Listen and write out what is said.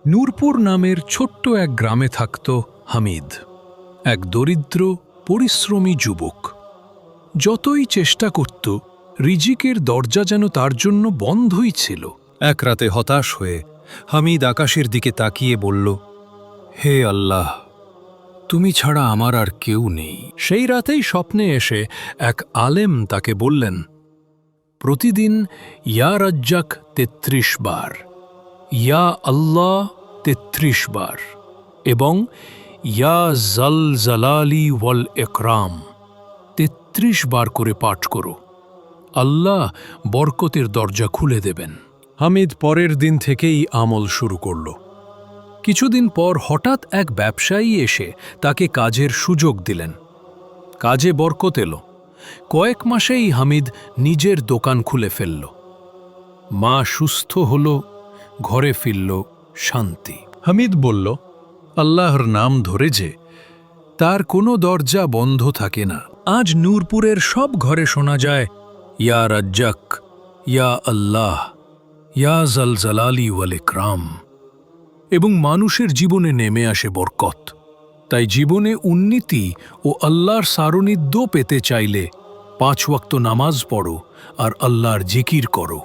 নূরপুর নামের ছোট্ট এক গ্রামে থাকত হামিদ, এক দরিদ্র পরিশ্রমী যুবক। যতই চেষ্টা করত, রিজিকের দরজা যেন তার জন্য বন্ধই ছিল। এক রাতে হতাশ হয়ে হামিদ আকাশের দিকে তাকিয়ে বলল, হে আল্লাহ, তুমি ছাড়া আমার আর কেউ নেই। সেই রাতেই স্বপ্নে এসে এক আলেম তাকে বললেন, প্রতিদিন ইয়া রাজ্জাক ৩৩ বার, ইয়া আল্লাহ ৩৩ বার এবং ইয়া জাল জালালি ওয়াল একরাম ৩৩ বার করে পাঠ করো। আল্লাহ বরকতের দরজা খুলে দেবেন। হামিদ পরের দিন থেকেই আমল শুরু করল। কিছুদিন পর হঠাৎ এক ব্যবসায়ী এসে তাকে কাজের সুযোগ দিলেন। কাজে বরকত এলো। কয়েক মাসেই হামিদ নিজের দোকান খুলে ফেলল। মা সুস্থ হল, ঘরে ফিরল শান্তি। হামিদ বলল, আল্লাহর নাম ধরে যে তার কোনো দরজা বন্ধ থাকে না। আজ নূরপুরের সব ঘরে শোনা যায়, ইয়া রাজ্জাক, ইয়া আল্লাহ, ইয়া জাল জালালি ওয়াল ইকরাম, এবং মানুষের জীবনে নেমে আসে বরকত। তাই জীবনে উন্নতি ও আল্লাহর সারণিধ্য পেতে চাইলে ৫ ওয়াক্ত নামাজ পড়ো আর আল্লাহর জিকির করো।